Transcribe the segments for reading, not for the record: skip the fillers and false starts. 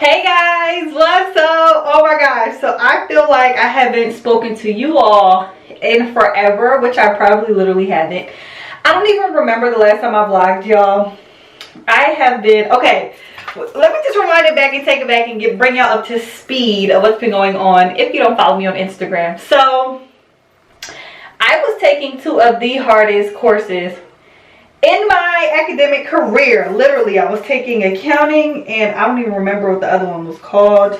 Hey guys, what's up? Oh my gosh, so I feel like I haven't spoken to you all in forever, which I probably literally haven't. I don't even remember the last time I vlogged, y'all. I have been, okay, let me just rewind it back and take it back and bring y'all up to speed of what's been going on if you don't follow me on Instagram. So, I was taking two of the hardest courses in my academic career. Literally, I was taking accounting and I don't even remember what the other one was called.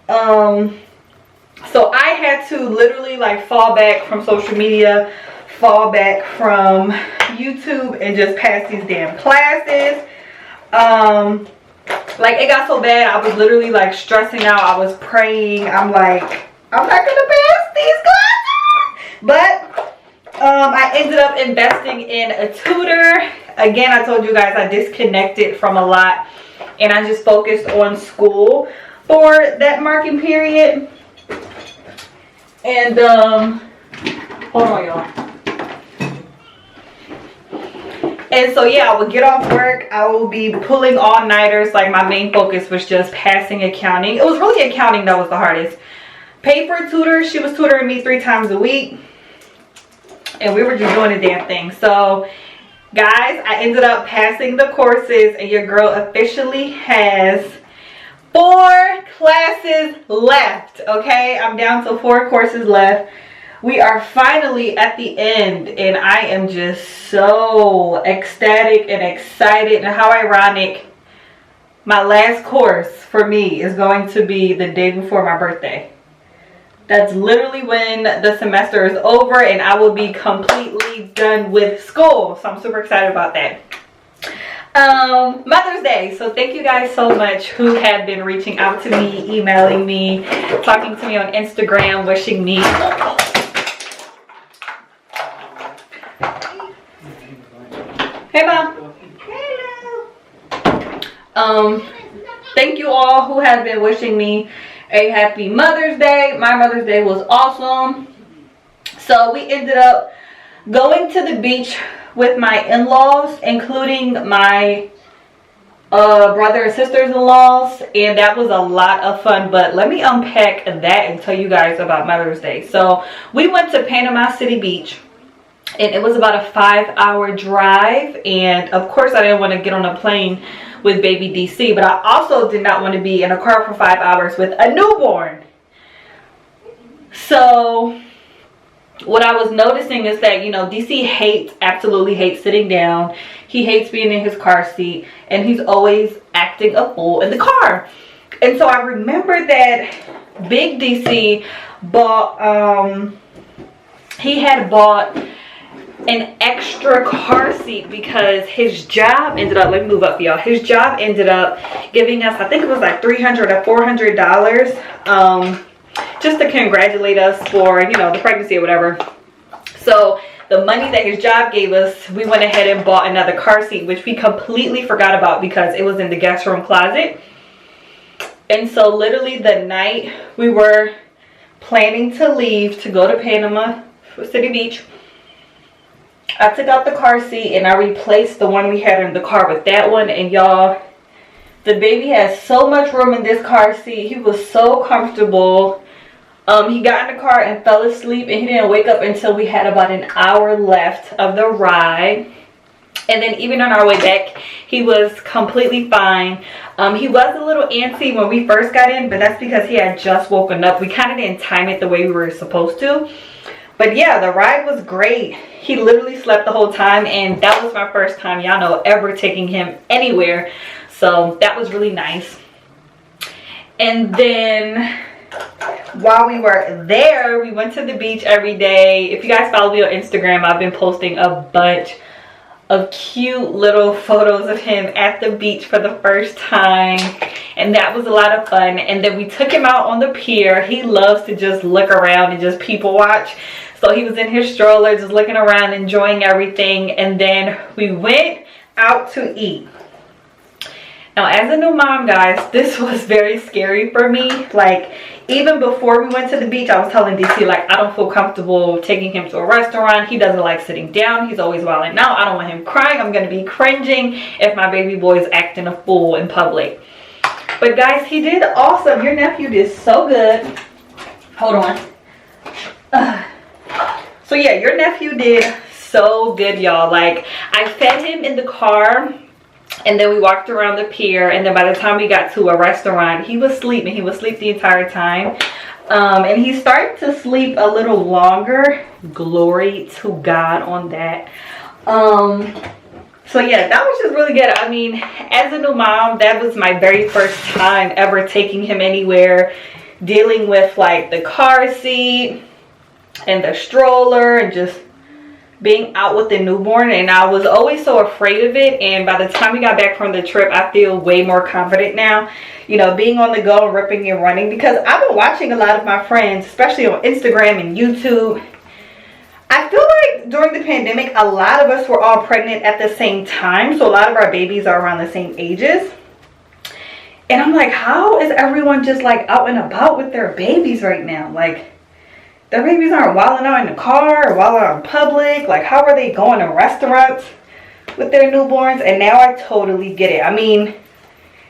So I had to literally like fall back from social media, fall back from YouTube, and just pass these damn classes. Like it got so bad, I was literally like stressing out. I was praying. I'm like, I'm not gonna pass these classes. But I ended up investing in a tutor. Again, I told you guys I disconnected from a lot and I just focused on school for that marking period. And hold on, y'all. And so yeah, I would get off work, I will be pulling all-nighters. Like my main focus was just passing accounting. It was really accounting that was the hardest. Paid for a tutor. She was tutoring me 3 times a week. And we were just doing a damn thing. So, guys, I ended up passing the courses. And your girl officially has 4 classes left. Okay? I'm down to 4 courses left. We are finally at the end. And I am just so ecstatic and excited. And how ironic. My last course for me is going to be the day before my birthday. That's literally when the semester is over and I will be completely done with school. So I'm super excited about that. Mother's Day. So thank you guys so much who have been reaching out to me, emailing me, talking to me on Instagram, wishing me. Hey, Mom. Hello. Thank you all who have been wishing me a happy Mother's Day. My Mother's Day was awesome. So we ended up going to the beach with my in-laws, including my brother and sisters-in-laws, and that was a lot of fun. But let me unpack that and tell you guys about Mother's Day. So we went to Panama City Beach, and it was about a 5-hour drive, and of course I didn't want to get on a plane with baby DC, but I also did not want to be in a car for 5 hours with a newborn. So what I was noticing is that, you know, DC absolutely hates sitting down. He hates being in his car seat, and he's always acting a fool in the car. And so I remember that big DC bought he had bought an extra car seat because his job ended up, let me move up for y'all, his job ended up giving us, I think it was like $300 or $400 just to congratulate us for, you know, the pregnancy or whatever. So the money that his job gave us, we went ahead and bought another car seat, which we completely forgot about because it was in the guest room closet. And so literally the night we were planning to leave to go to Panama City Beach, I took out the car seat and I replaced the one we had in the car with that one. And y'all, the baby has so much room in this car seat. He was so comfortable. He got in the car and fell asleep, and he didn't wake up until we had about an hour left of the ride. And then even on our way back, he was completely fine. He was a little antsy when we first got in, but that's because he had just woken up. We kind of didn't time it the way we were supposed to. But yeah, the ride was great. He literally slept the whole time, and that was my first time, y'all know, ever taking him anywhere. So that was really nice. And then while we were there, we went to the beach every day. If you guys follow me on Instagram, I've been posting a bunch of cute little photos of him at the beach for the first time, and that was a lot of fun. And then we took him out on the pier. He loves to just look around and just people watch. So he was in his stroller just looking around, enjoying everything. And then we went out to eat. Now, as a new mom, guys, this was very scary for me. Like, even before we went to the beach, I was telling DC, like, I don't feel comfortable taking him to a restaurant. He doesn't like sitting down. He's always wilding out. I don't want him crying. I'm going to be cringing if my baby boy is acting a fool in public. But guys, he did awesome. Your nephew did so good. Hold on. So yeah, your nephew did so good, y'all. Like, I fed him in the car, and then we walked around the pier, and then by the time we got to a restaurant, he was sleeping. He was asleep the entire time. And he started to sleep a little longer. Glory to God on that. So yeah, that was just really good. I mean, as a new mom, that was my very first time ever taking him anywhere, dealing with like the car seat and the stroller and just being out with the newborn. And I was always so afraid of it, and by the time we got back from the trip, I feel way more confident now, you know, being on the go and ripping and running, because I've been watching a lot of my friends, especially on Instagram and YouTube. I feel like during the pandemic, a lot of us were all pregnant at the same time, so a lot of our babies are around the same ages. And I'm like, how is everyone just like out and about with their babies right now? Like, their babies aren't wilding out in the car or wilding out in public. Like, how are they going to restaurants with their newborns? And now I totally get it. I mean,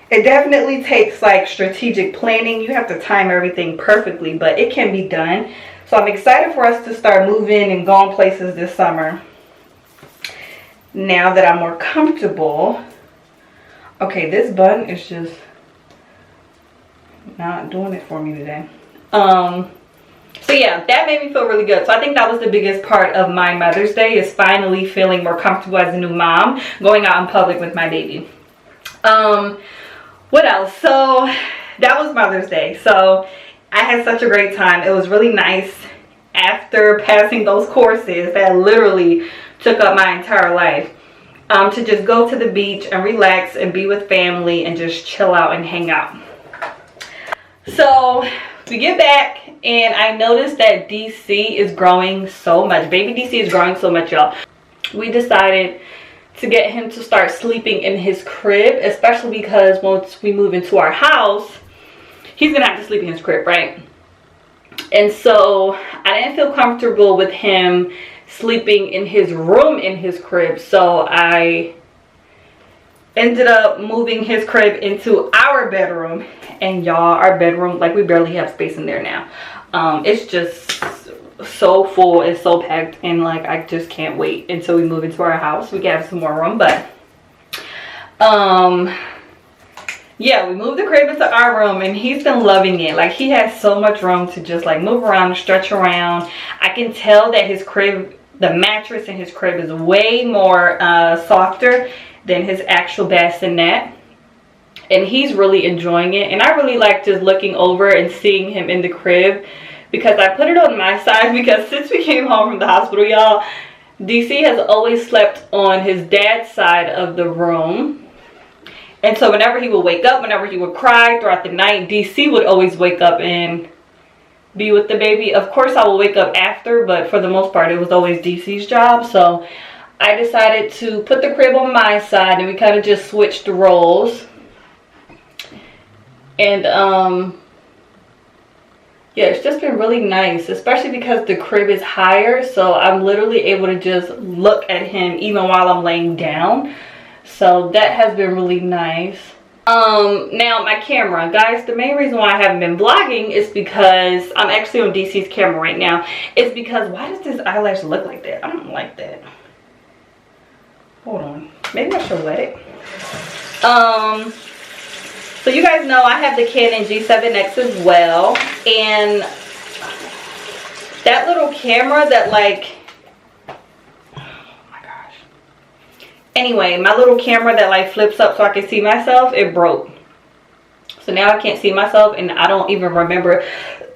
it definitely takes like strategic planning. You have to time everything perfectly, but it can be done. So I'm excited for us to start moving and going places this summer, now that I'm more comfortable. Okay, this bun is just not doing it for me today. So yeah, that made me feel really good. So I think that was the biggest part of my Mother's Day, is finally feeling more comfortable as a new mom, going out in public with my baby. What else? So that was Mother's Day. So I had such a great time. It was really nice after passing those courses that literally took up my entire life, to just go to the beach and relax and be with family and just chill out and hang out. So we get back, and I noticed that DC is growing so much. Baby DC is growing so much, y'all. We decided to get him to start sleeping in his crib, especially because once we move into our house, he's gonna have to sleep in his crib, right? And so I didn't feel comfortable with him sleeping in his room in his crib, so I ended up moving his crib into our bedroom. And y'all, our bedroom, like, we barely have space in there now. It's just so full, it's so packed, and like, I just can't wait until we move into our house. We can have some more room. But yeah, we moved the crib into our room, and he's been loving it. Like, he has so much room to just like move around and stretch around. I can tell that his crib, the mattress in his crib, is way more softer than his actual bassinet, and he's really enjoying it. And I really like just looking over and seeing him in the crib, because I put it on my side, because since we came home from the hospital, y'all, DC has always slept on his dad's side of the room. And so whenever he would wake up, whenever he would cry throughout the night, DC would always wake up and be with the baby. Of course, I will wake up after, but for the most part, it was always DC's job. So I decided to put the crib on my side, and we kind of just switched the roles. And yeah, it's just been really nice, especially because the crib is higher, so I'm literally able to just look at him even while I'm laying down. So that has been really nice. Now my camera, guys, the main reason why I haven't been vlogging is because I'm actually on DC's camera right now. It's because, why does this eyelash look like that? I don't like that. Hold on, maybe I should wet it. So you guys know I have the Canon G7X as well, and that little camera that, like, anyway, my little camera that like flips up so I can see myself, it broke. So now I can't see myself, and I don't even remember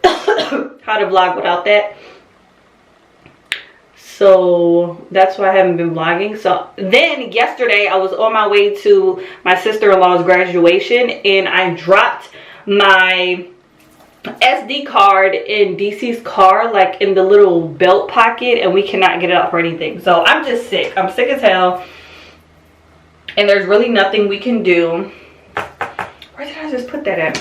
how to vlog without that. So that's why I haven't been vlogging. So then yesterday I was on my way to my sister-in-law's graduation, and I dropped my SD card in DC's car, like in the little belt pocket, and we cannot get it out for anything. So I'm just sick. I'm sick as hell. And there's really nothing we can do. Where did I just put that at?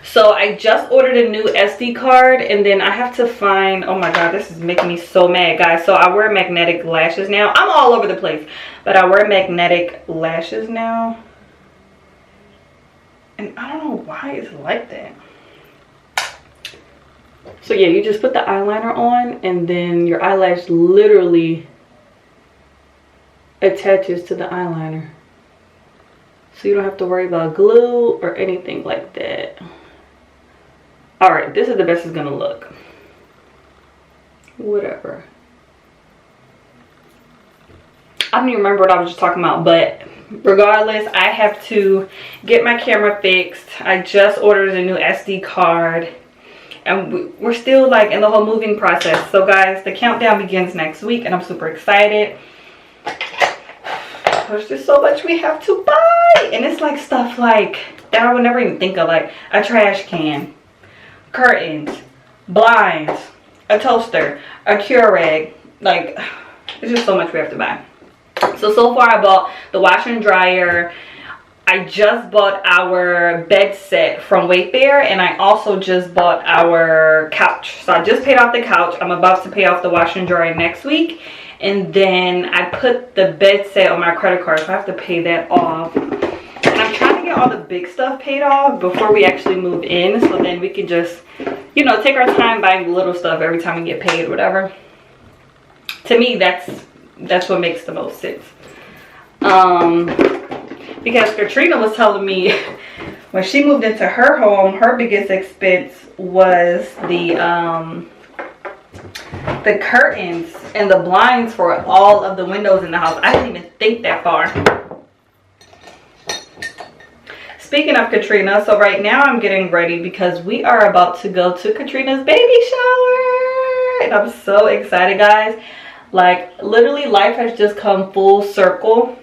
So I just ordered a new SD card, and then I have to find, oh my god, this is making me so mad, guys. So I wear magnetic lashes now. I'm all over the place, but I wear magnetic lashes now. And I don't know why it's like that. So yeah, you just put the eyeliner on and then your eyelash literally attaches to the eyeliner. So you don't have to worry about glue or anything like that. Alright, this is the best it's gonna look. Whatever. I don't even remember what I was just talking about, but regardless, I have to get my camera fixed. I just ordered a new SD card. And we're still like in the whole moving process. So guys, the countdown begins next week and I'm super excited. There's just so much we have to buy. And it's like stuff like that I would never even think of. Like a trash can, curtains, blinds, a toaster, a Keurig. Like, it's just so much we have to buy. So far I bought the washer and dryer. I just bought our bed set from Wayfair, and I also just bought our couch. So I just paid off the couch. I'm about to pay off the washer and dryer next week. And then I put the bed set on my credit card, so I have to pay that off. And I'm trying to get all the big stuff paid off before we actually move in, so then we can just, you know, take our time buying little stuff every time we get paid, whatever. To me, that's what makes the most sense. Because Katrina was telling me when she moved into her home, her biggest expense was the curtains and the blinds for all of the windows in the house. I didn't even think that far. Speaking of Katrina, so right now I'm getting ready because we are about to go to Katrina's baby shower. And I'm so excited, guys. Like, literally life has just come full circle.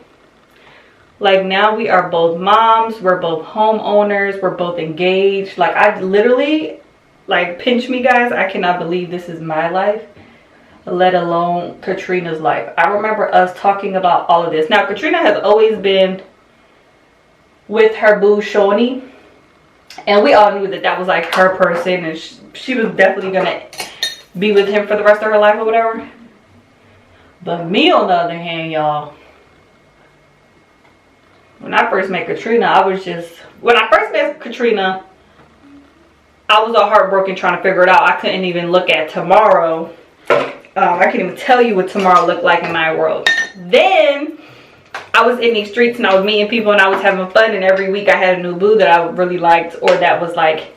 Like, now we are both moms, we're both homeowners, we're both engaged. Like, I literally, like, pinch me, guys, I cannot believe this is my life, let alone Katrina's life. I remember us talking about all of this. Now, Katrina has always been with her boo Shoni, and we all knew that that was like her person, and she was definitely gonna be with him for the rest of her life or whatever. But me, on the other hand, y'all, when I first met Katrina, when I first met Katrina, I was all heartbroken trying to figure it out. I couldn't even look at tomorrow. I can't even tell you what tomorrow looked like in my world. Then I was in these streets and I was meeting people and I was having fun, and every week I had a new boo that I really liked or that was like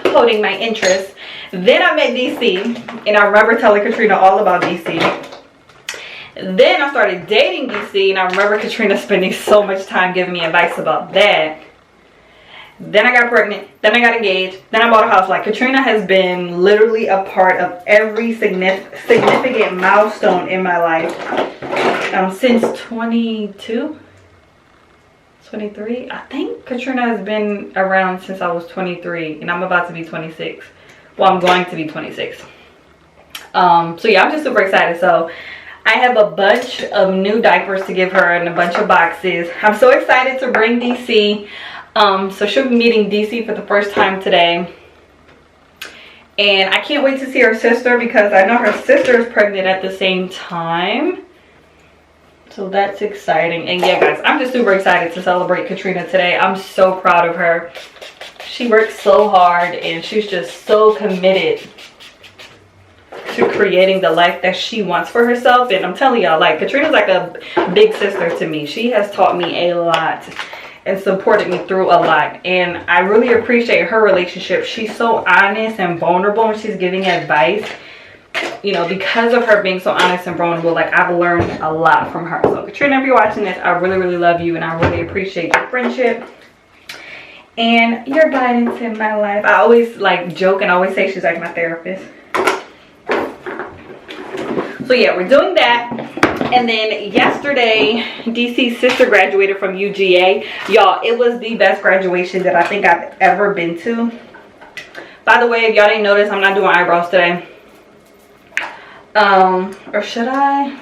holding my interest. Then I met DC, and I remember telling Katrina all about DC. Then I started dating DC, and I remember Katrina spending so much time giving me advice about that. Then I got pregnant. Then I got engaged. Then I bought a house. Like, Katrina has been literally a part of every significant milestone in my life since 22, 23. I think Katrina has been around since I was 23, and I'm about to be 26. Well, I'm going to be 26. So yeah, I'm just super excited. So I have a bunch of new diapers to give her and a bunch of boxes. I'm so excited to bring DC. So she'll be meeting DC for the first time today. And I can't wait to see her sister because I know her sister is pregnant at the same time. So that's exciting. And yeah, guys, I'm just super excited to celebrate Katrina today. I'm so proud of her. She works so hard and she's just so committed to creating the life that she wants for herself. And I'm telling y'all, like, Katrina's like a big sister to me. She has taught me a lot and supported me through a lot, and I really appreciate her relationship. She's so honest and vulnerable when she's giving advice. You know, because of her being so honest and vulnerable, like, I've learned a lot from her. So Katrina, if you're watching this, I really, really love you, and I really appreciate your friendship and your guidance in my life. I always like joke and always say she's like my therapist. So yeah, we're doing that. And then yesterday, DC's sister graduated from UGA. Y'all, it was the best graduation that I think I've ever been to. By the way, if y'all didn't notice, I'm not doing eyebrows today. Or should I?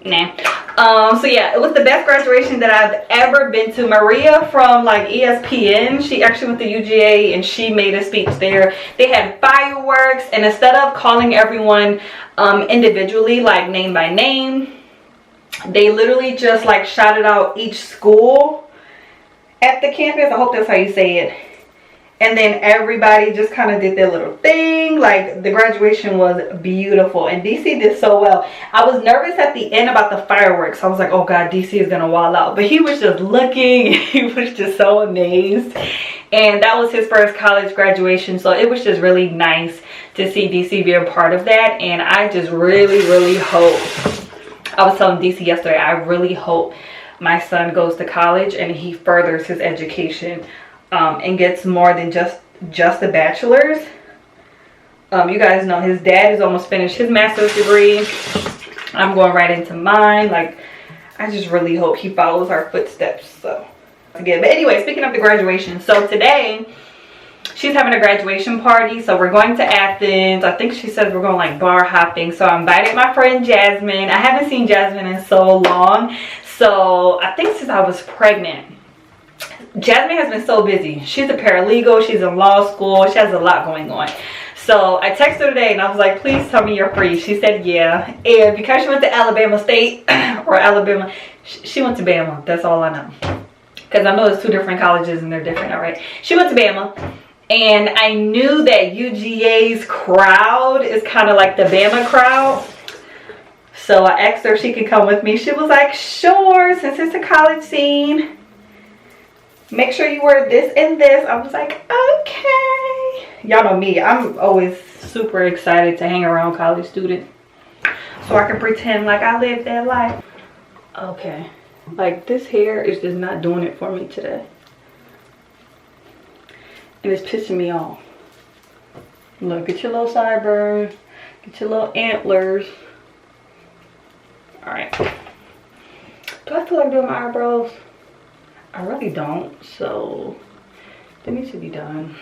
Nah. So yeah, it was the best graduation that I've ever been to. Maria from like ESPN, she actually went to UGA and she made a speech there. They had fireworks, and instead of calling everyone individually, like name by name, they literally just like shouted out each school, at the campus. I hope that's how you say it. And then everybody just kind of did their little thing. Like, the graduation was beautiful. And DC did so well. I was nervous at the end about the fireworks. I was like, oh God, DC is going to wall out. But he was just looking. He was just so amazed. And that was his first college graduation. So it was just really nice to see DC be a part of that. And I just really, really hope. I was telling DC yesterday, I really hope my son goes to college and he furthers his education. And gets more than just a bachelor's. You guys know his dad is almost finished his master's degree. I'm going right into mine. Like, I just really hope he follows our footsteps. So again, but anyway, speaking of the graduation, so today she's having a graduation party. So we're going to Athens. I think she says we're going like bar hopping. So I invited my friend Jasmine. I haven't seen Jasmine in so long. So I think since I was pregnant. Jasmine has been so busy. She's a paralegal. She's in law school. She has a lot going on. So I texted her today and I was like, please tell me you're free. She said, yeah. And because she went to Alabama State or Alabama, she went to Bama. That's all I know. Because I know it's two different colleges and they're different, all right? She went to Bama. And I knew that UGA's crowd is kind of like the Bama crowd. So I asked her if she could come with me. She was like, sure, since it's a college scene. Make sure you wear this and this. I was like, okay. Y'all know me. I'm always super excited to hang around college students. So I can pretend like I lived that life. Okay. Like, this hair is just not doing it for me today. And it's pissing me off. Look, get your little sideburns. Get your little antlers. Alright. Do I feel like doing my eyebrows? I really don't, so they need to be done.